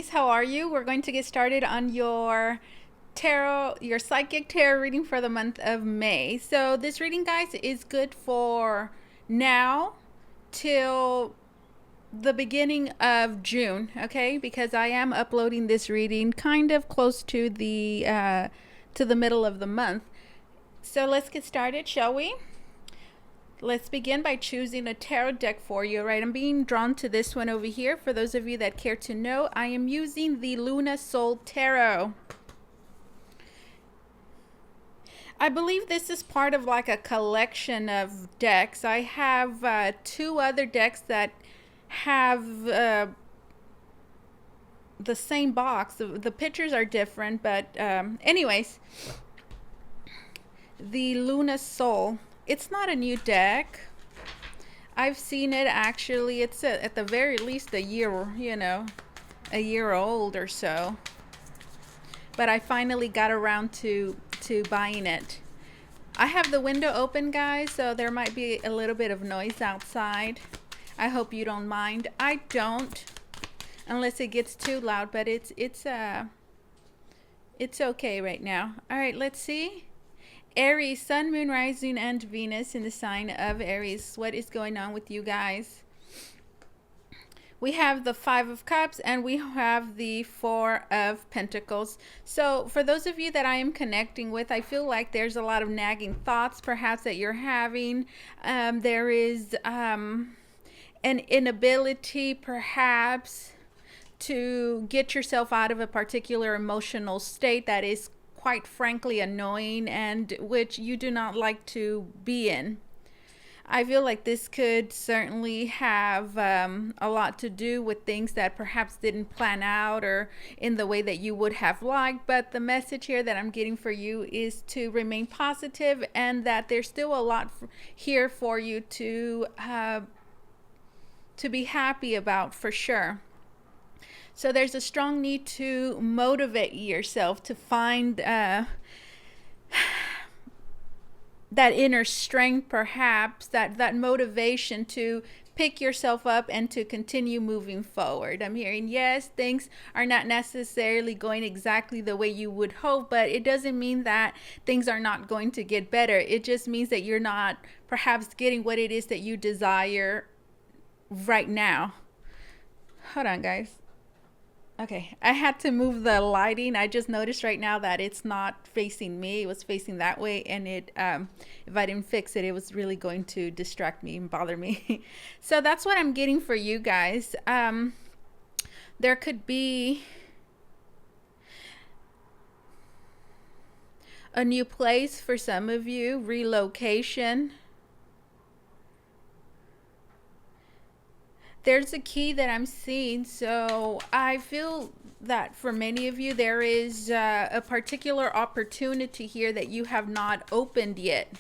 Aries, how are you? We're going to get started on your psychic tarot reading for the month of May. So this reading, guys, is good for now till the beginning of June, okay? Because I am uploading this reading kind of close to the middle of the month. So let's get started, shall we? Let's begin by choosing a tarot deck for you, right? I'm being drawn to this one over here. For those of you that care to know, I am using the Luna Soul Tarot. I believe this is part of like a collection of decks. I have two other decks that have the same box. The pictures are different, but anyways, the Luna Soul. It's not a new deck. I've seen it actually. It's at the very least a year, a year old or so. But I finally got around to buying it. I have the window open, guys, so there might be a little bit of noise outside. I hope you don't mind. I don't, unless it gets too loud, but it's okay right now. All right, let's see. Aries, Sun, Moon, Rising, and Venus in the sign of Aries. What is going on with you guys? We have the Five of Cups and we have the Four of Pentacles. So for those of you that I am connecting with, I feel like there's a lot of nagging thoughts perhaps that you're having. There is an inability perhaps to get yourself out of a particular emotional state that is quite frankly annoying and which you do not like to be in. I feel like this could certainly have a lot to do with things that perhaps didn't plan out or in the way that you would have liked, but the message here that I'm getting for you is to remain positive and that there's still a lot here for you to be happy about, for sure. So there's a strong need to motivate yourself to find that inner strength, perhaps, that motivation to pick yourself up and to continue moving forward. I'm hearing, yes, things are not necessarily going exactly the way you would hope, but it doesn't mean that things are not going to get better. It just means that you're not perhaps getting what it is that you desire right now. Hold on, guys. Okay, I had to move the lighting. I just noticed right now that it's not facing me. It was facing that way, and it if I didn't fix it, it was really going to distract me and bother me. So that's what I'm getting for you guys. There could be a new place for some of you, relocation. There's a key that I'm seeing, so I feel that for many of you there is a particular opportunity here that you have not opened yet.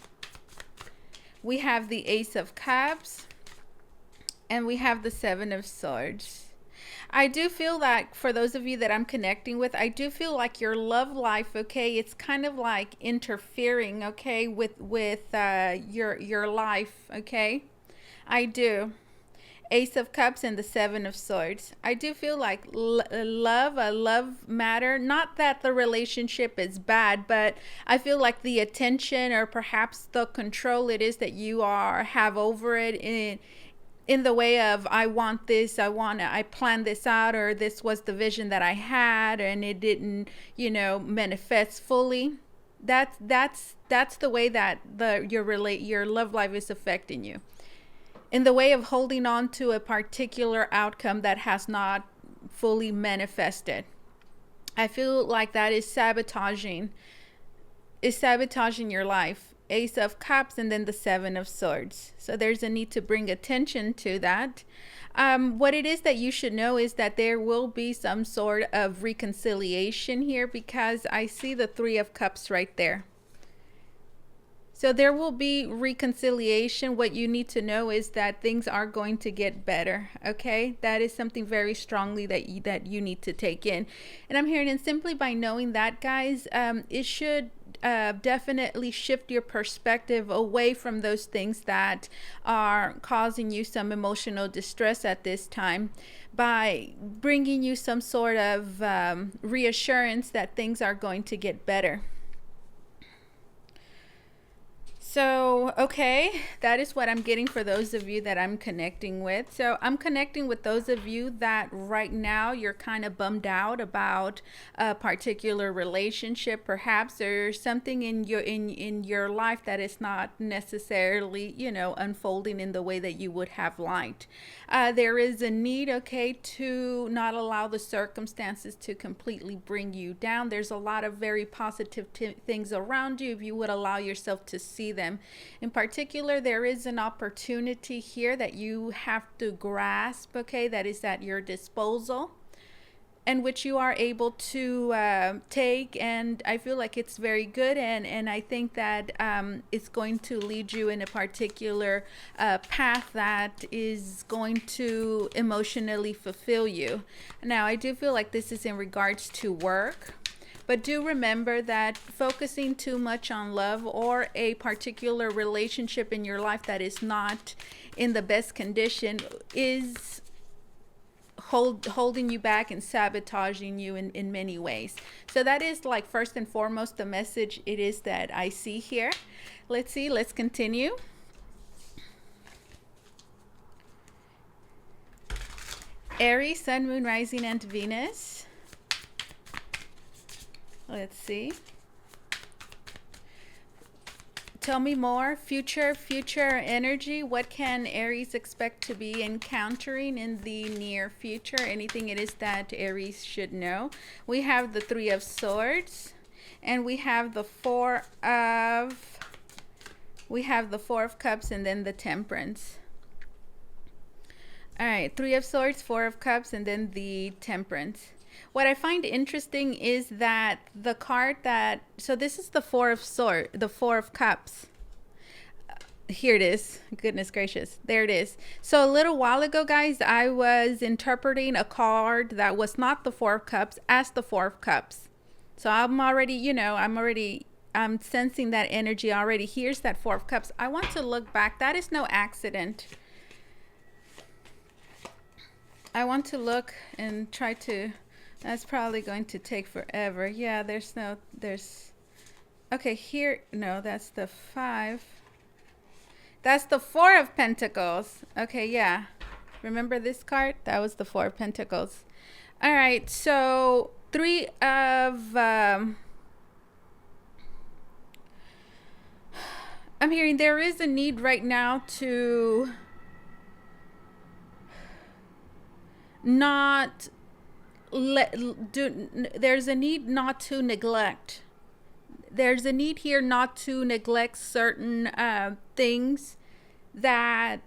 We have the Ace of Cups and we have the Seven of Swords. I do feel that for those of you that I'm connecting with, I do feel like your love life, okay, it's kind of like interfering, okay, with your life, okay. I do. Ace of Cups and the Seven of Swords. I do feel like a love matter. Not that the relationship is bad, but I feel like the attention or perhaps the control it is that you have over it in the way of I want this, I planned this out, or this was the vision that I had and it didn't, manifest fully. That's the way that your love life is affecting you, in the way of holding on to a particular outcome that has not fully manifested. I feel like that is sabotaging your life. Ace of Cups and then the Seven of Swords. So there's a need to bring attention to that. What it is that you should know is that there will be some sort of reconciliation here, because I see the Three of Cups right there. So there will be reconciliation. What you need to know is that things are going to get better, okay? That is something very strongly that you need to take in. And I'm hearing, and simply by knowing that, guys, it should definitely shift your perspective away from those things that are causing you some emotional distress at this time by bringing you some sort of reassurance that things are going to get better. So, okay, that is what I'm getting for those of you that I'm connecting with. So, I'm connecting with those of you that right now you're kind of bummed out about a particular relationship. Perhaps there's something in your life that is not necessarily, unfolding in the way that you would have liked. There is a need, okay, to not allow the circumstances to completely bring you down. There's a lot of very positive things around you if you would allow yourself to see them. In particular, there is an opportunity here that you have to grasp, okay, that is at your disposal, and which you are able to take, and I feel like it's very good, and I think that it's going to lead you in a particular path that is going to emotionally fulfill you. Now, I do feel like this is in regards to work. But do remember that focusing too much on love or a particular relationship in your life that is not in the best condition is holding you back and sabotaging you in many ways. So that is like first and foremost the message it is that I see here. Let's see, let's continue. Aries, Sun, Moon, Rising, and Venus. Let's see. Tell me more. Future energy. What can Aries expect to be encountering in the near future? Anything it is that Aries should know. We have the Three of Swords, and we have the Four of Cups, and then the Temperance. All right, Three of Swords, Four of Cups, and then the Temperance. What I find interesting is that the card so this is the Four of Cups. Here it is. Goodness gracious. There it is. So a little while ago, guys, I was interpreting a card that was not the Four of Cups as the Four of Cups. So I'm already, I'm sensing that energy already. Here's that Four of Cups. I want to look back. That is no accident. I want to look and try to... That's probably going to take forever. Yeah, okay, here, no, that's the 5. That's the Four of Pentacles. Okay, yeah. Remember this card? That was the Four of Pentacles. All right, so Three of, I'm hearing there is a need right now to not... there's a need not to neglect. There's a need here not to neglect certain things that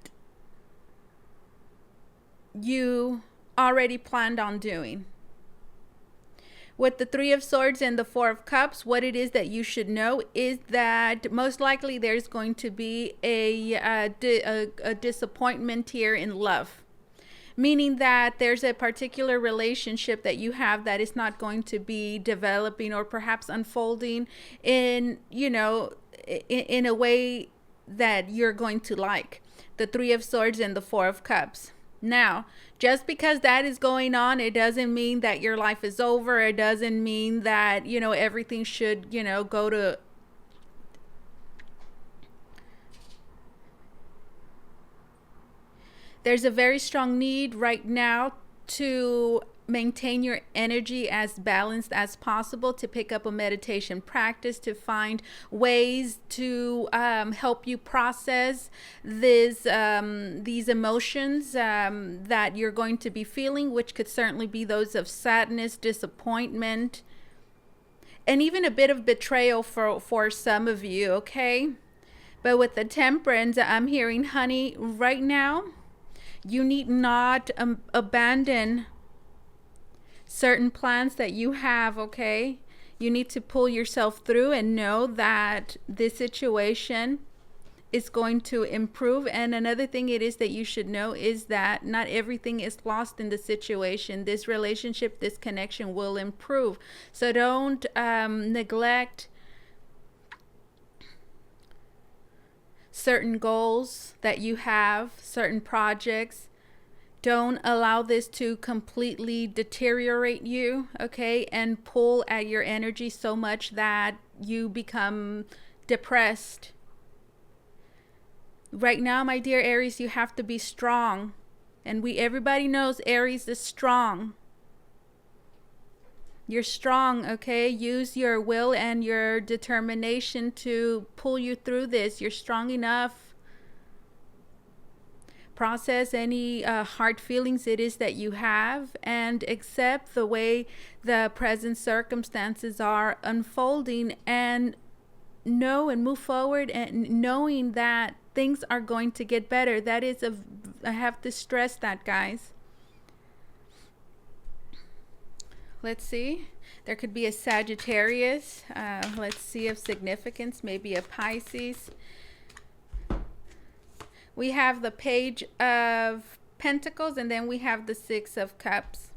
you already planned on doing. With the Three of Swords and the Four of Cups, what it is that you should know is that most likely there's going to be a disappointment here in love. Meaning that there's a particular relationship that you have that is not going to be developing or perhaps unfolding in a way that you're going to like. The Three of Swords and the Four of Cups. Now, just because that is going on, it doesn't mean that your life is over. It doesn't mean that, everything should, go to... There's a very strong need right now to maintain your energy as balanced as possible, to pick up a meditation practice, to find ways to help you process these emotions that you're going to be feeling, which could certainly be those of sadness, disappointment, and even a bit of betrayal for some of you, okay? But with the Temperance, I'm hearing, honey, right now, you need not abandon certain plans that you have, okay? You need to pull yourself through and know that this situation is going to improve. And another thing it is that you should know is that not everything is lost in the situation. This relationship, this connection will improve. So don't neglect certain goals that you have, certain projects. Don't allow this to completely deteriorate you, okay, and pull at your energy so much that you become depressed. Right now, my dear Aries, you have to be strong. And everybody knows Aries is strong. You're strong, okay? Use your will and your determination to pull you through this. You're strong enough. Process any hard feelings it is that you have and accept the way the present circumstances are unfolding, and know and move forward and knowing that things are going to get better. That is I have to stress that, guys. Let's see. There could be a Sagittarius. Let's see of significance. Maybe a Pisces. We have the Page of Pentacles, and then we have the Six of Cups.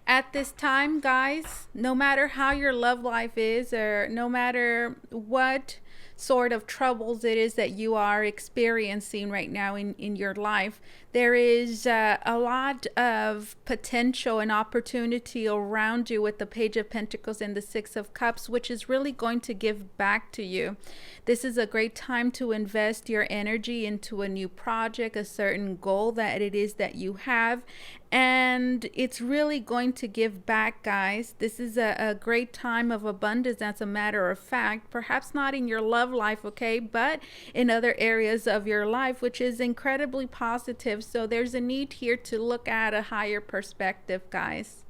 At this time, guys, no matter how your love life is, or no matter what sort of troubles it is that you are experiencing right now in your life, there is a lot of potential and opportunity around you with the Page of Pentacles and the Six of Cups, which is really going to give back to you. This is a great time to invest your energy into a new project, a certain goal that it is that you have, and it's really going to give back, guys. This is a great time of abundance, as a matter of fact. Perhaps not in your love life, okay, but in other areas of your life, which is incredibly positive. So there's a need here to look at a higher perspective, guys.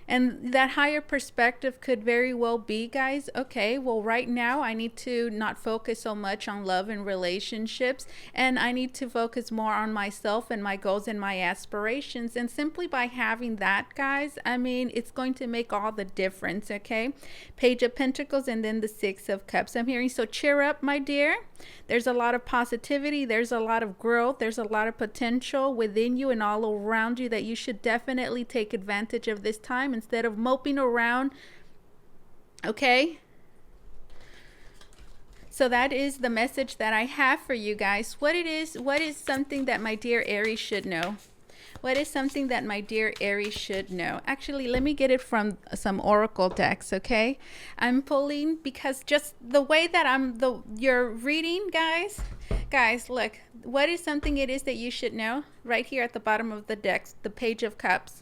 And that higher perspective could very well be, guys, okay, well, right now I need to not focus so much on love and relationships, and I need to focus more on myself and my goals and my aspirations. And simply by having that, guys, I mean, it's going to make all the difference, okay? Page of Pentacles and then the Six of Cups. I'm hearing, so cheer up, my dear. There's a lot of positivity. There's a lot of growth. There's a lot of potential within you and all around you that you should definitely take advantage of this time instead of moping around, okay? So that is the message that I have for you guys. What is something that my dear Aries should know? What is something that my dear Aries should know? Actually, let me get it from some oracle decks, okay? I'm pulling because just the way that you're reading, guys, look, what is something it is that you should know? Right here at the bottom of the decks, the Page of Cups.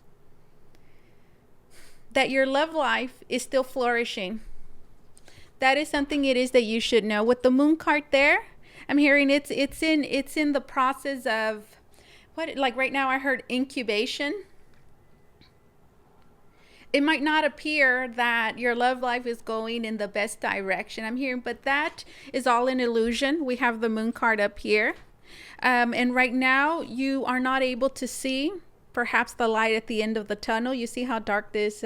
That your love life is still flourishing. That is something it is that you should know. With the Moon card there, I'm hearing it's in the process of, what, like right now I heard incubation. It might not appear that your love life is going in the best direction, I'm hearing, but that is all an illusion. We have the Moon card up here. And right now you are not able to see perhaps the light at the end of the tunnel. You see how dark this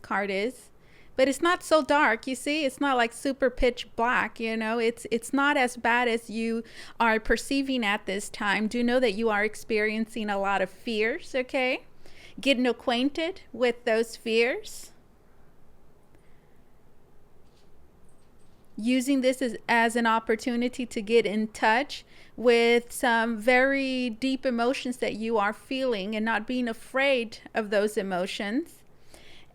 card is? But it's not so dark, you see? It's not like super pitch black, you know? It's not as bad as you are perceiving at this time. Do know that you are experiencing a lot of fears, okay? Getting acquainted with those fears. Using this as an opportunity to get in touch with some very deep emotions that you are feeling and not being afraid of those emotions.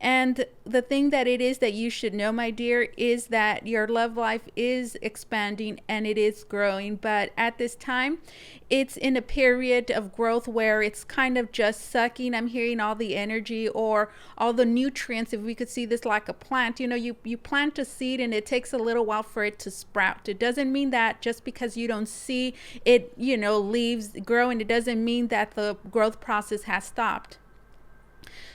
And the thing that it is that you should know, my dear, is that your love life is expanding and it is growing. But at this time, it's in a period of growth where it's kind of just sucking. I'm hearing all the energy or all the nutrients. If we could see this like a plant, you know, you plant a seed and it takes a little while for it to sprout. It doesn't mean that just because you don't see it, you know, leaves growing, it doesn't mean that the growth process has stopped.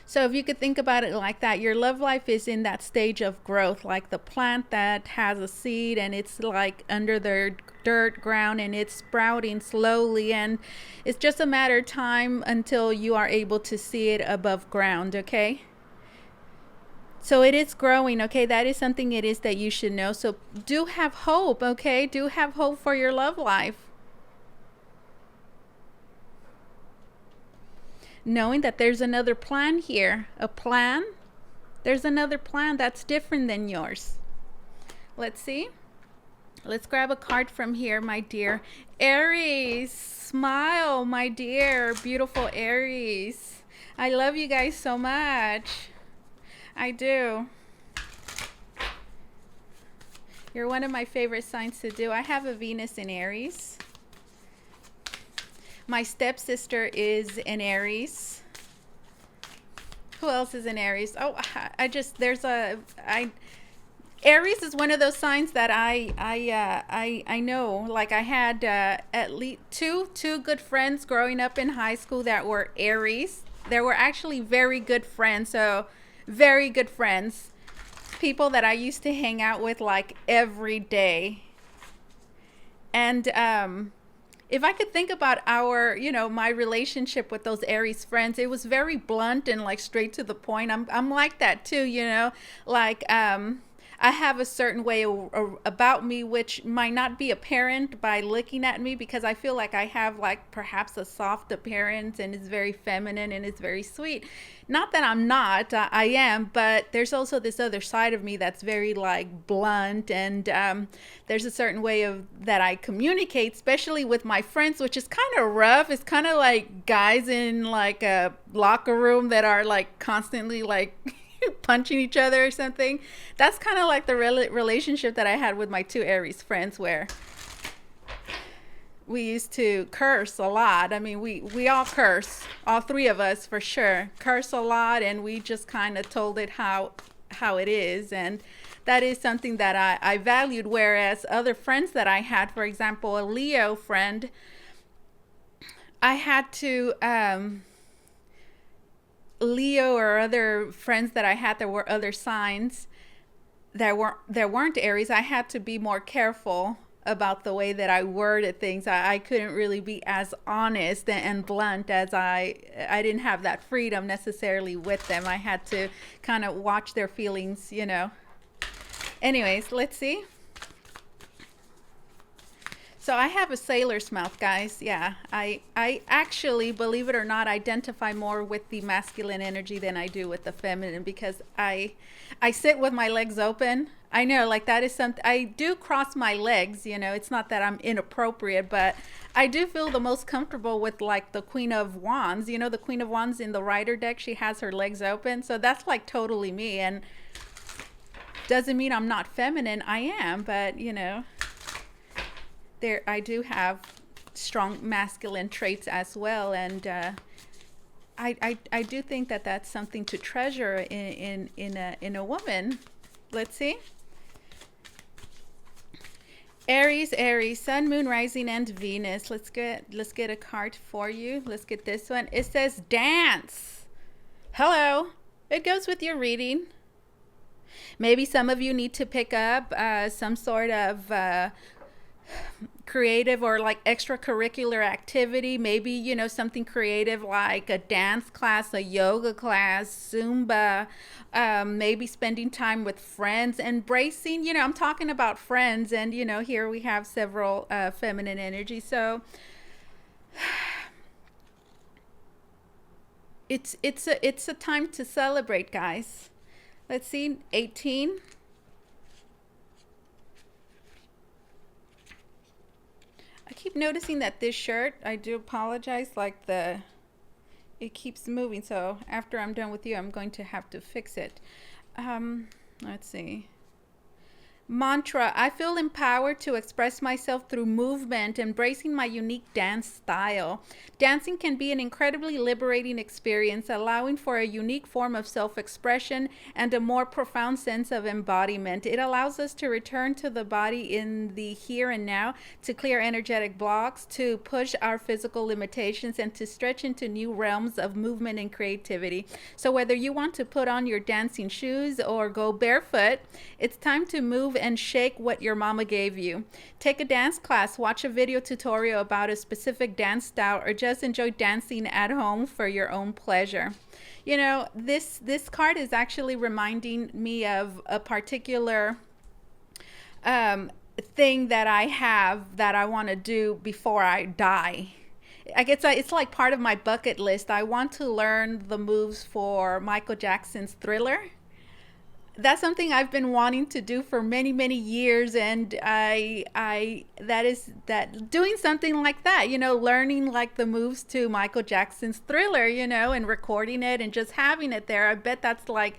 So if you could think about it like that, your love life is in that stage of growth, like the plant that has a seed and it's like under the dirt ground and it's sprouting slowly, and it's just a matter of time until you are able to see it above ground, okay? So it is growing, okay? That is something it is that you should know. So do have hope, okay? Do have hope for your love life. Knowing that there's another plan here, there's another plan that's different than yours. Let's see. Let's grab a card from here, my dear. Aries, smile, my dear. Beautiful Aries. I love you guys so much. I do. You're one of my favorite signs to do. I have a Venus in Aries. My stepsister is in Aries. Who else is in Aries? Oh, Aries is one of those signs that I know. Like I had at least two good friends growing up in high school that were Aries. They were actually very good friends. So very good friends. People that I used to hang out with like every day. And if I could think about my relationship with those Aries friends, it was very blunt and like straight to the point. I'm like that too, like I have a certain way about me which might not be apparent by looking at me, because I feel like I have like perhaps a soft appearance and it's very feminine and it's very sweet. Not that I'm not, I am, but there's also this other side of me that's very like blunt, and there's a certain way of that I communicate, especially with my friends, which is kind of rough. It's kind of like guys in like a locker room that are like constantly like punching each other or something. That's kind of like the relationship that I had with my two Aries friends, where we used to curse a lot. I mean, we all curse, all three of us for sure, curse a lot, and we just kind of told it how it is, and that is something that I valued. Whereas other friends that I had, for example, a Leo friend, I had to Leo or other friends that I had that were other signs that weren't Aries, I had to be more careful about the way that I worded things. I couldn't really be as honest and blunt, as I didn't have that freedom necessarily with them. I had to kind of watch their feelings. Anyways, let's see. So I have a sailor's mouth, guys. Yeah, I actually, believe it or not, identify more with the masculine energy than I do with the feminine, because I sit with my legs open. I know, like that is something, I do cross my legs, it's not that I'm inappropriate, but I do feel the most comfortable with like the Queen of Wands. The Queen of Wands in the Rider deck, she has her legs open. So that's like totally me, and doesn't mean I'm not feminine. I am, but there I do have strong masculine traits as well, and I do think that that's something to treasure in a woman. Let's see. Aries, Sun, Moon, Rising, and Venus. Let's get a card for you. Let's get this one. It says dance. Hello. It goes with your reading. Maybe some of you need to pick up some sort of creative or like extracurricular activity. Maybe something creative like a dance class, a yoga class, Zumba, maybe spending time with friends, embracing, I'm talking about friends, and here we have several feminine energy. So it's a time to celebrate, guys. Let's see. 18. I keep noticing that this shirt, I do apologize, like it keeps moving. So after I'm done with you, I'm going to have to fix it. Let's see. Mantra: I feel empowered to express myself through movement, embracing my unique dance style. Dancing can be an incredibly liberating experience, allowing for a unique form of self-expression and a more profound sense of embodiment. It allows us to return to the body in the here and now, to clear energetic blocks, to push our physical limitations, and to stretch into new realms of movement and creativity. So whether you want to put on your dancing shoes or go barefoot, it's time to move and shake what your mama gave you. Take a dance class, watch a video tutorial about a specific dance style, or just enjoy dancing at home for your own pleasure. This card is actually reminding me of a particular thing that I have that I want to do before I die. I guess it's like part of my bucket list. I want to learn the moves for Michael Jackson's Thriller. that's something I've been wanting to do for many, many years. And that is that doing something like that, learning like the moves to Michael Jackson's Thriller, and recording it and just having it there. I bet that's like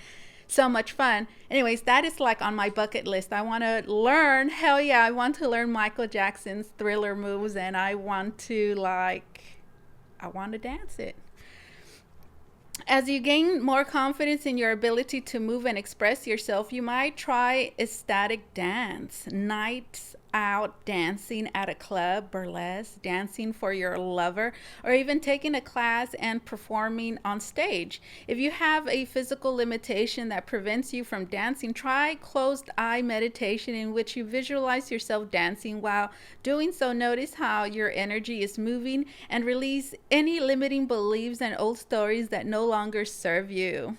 so much fun. Anyways, that is like on my bucket list. I want to learn, hell yeah, I want to learn Michael Jackson's Thriller moves, and I want to dance it. As you gain more confidence in your ability to move and express yourself, you might try ecstatic dance, nights out dancing at a club, burlesque, dancing for your lover, or even taking a class and performing on stage. If you have a physical limitation that prevents you from dancing, try closed eye meditation in which you visualize yourself dancing. While doing so, notice how your energy is moving and release any limiting beliefs and old stories that no longer serve you.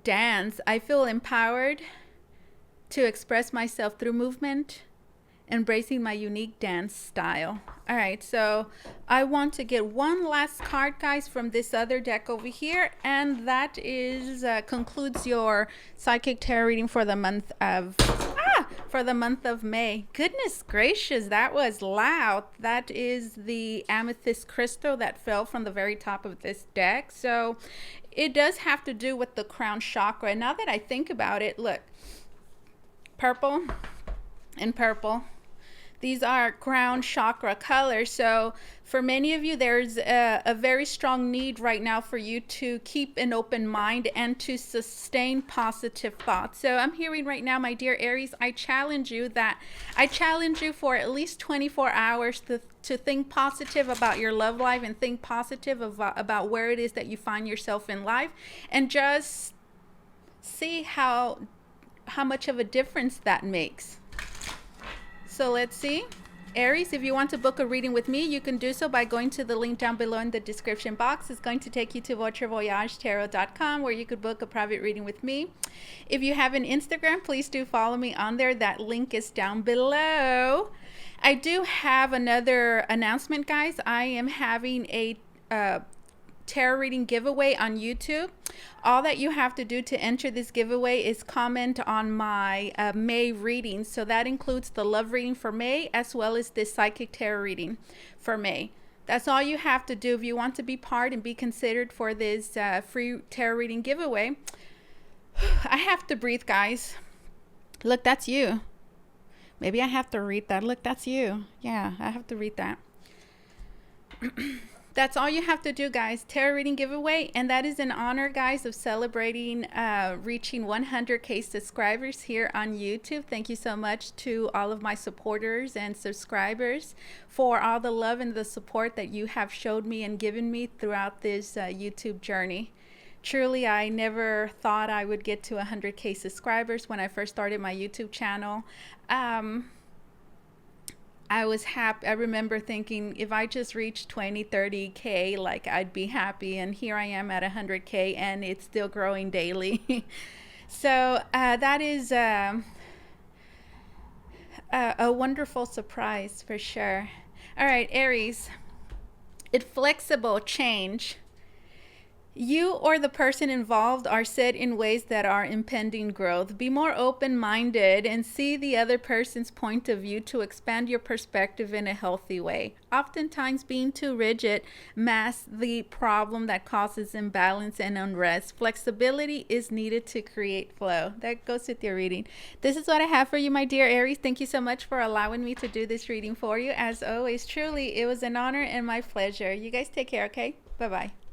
Dance. I feel empowered to express myself through movement, embracing my unique dance style. All right, so I want to get one last card, guys, from this other deck over here, and that is concludes your psychic tarot reading for the month of May. Goodness gracious, that was loud. That is the amethyst crystal that fell from the very top of this deck. So it does have to do with the crown chakra. And now that I think about it, look, purple and purple, these are crown chakra colors. So for many of you, there's a very strong need right now for you to keep an open mind and to sustain positive thoughts. So I'm hearing right now, my dear Aries, I challenge you for at least 24 hours to think positive about your love life and think positive about where it is that you find yourself in life, and just see how much of a difference that makes. So let's see. Aries, if you want to book a reading with me, you can do so by going to the link down below in the description box. It's going to take you to Votre, where you could book a private reading with me. If you have an Instagram, please do follow me on there. That link is down below. I do have another announcement, guys. I am having a tarot reading giveaway on YouTube. All that you have to do to enter this giveaway is comment on my May reading. So that includes the love reading for May as well as this psychic tarot reading for May. That's all you have to do if you want to be part and be considered for this free tarot reading giveaway. I have to breathe, guys. Look, that's you. Maybe I have to read that. Look, that's you. Yeah, I have to read that. That's all you have to do, guys. Tarot reading giveaway. And that is in honor, guys, of celebrating reaching 100K subscribers here on YouTube. Thank you so much to all of my supporters and subscribers for all the love and the support that you have showed me and given me throughout this YouTube journey. Truly, I never thought I would get to 100K subscribers when I first started my YouTube channel. I was happy. I remember thinking if I just reached 20, 30K, like I'd be happy. And here I am at 100K and it's still growing daily. So that is a wonderful surprise for sure. All right, Aries, it's flexible change. You or the person involved are set in ways that are impending growth. Be more open-minded and see the other person's point of view to expand your perspective in a healthy way. Oftentimes, being too rigid masks the problem that causes imbalance and unrest. Flexibility is needed to create flow. That goes with your reading. This is what I have for you, my dear Aries. Thank you so much for allowing me to do this reading for you. As always, truly, it was an honor and my pleasure. You guys take care, okay? Bye-bye.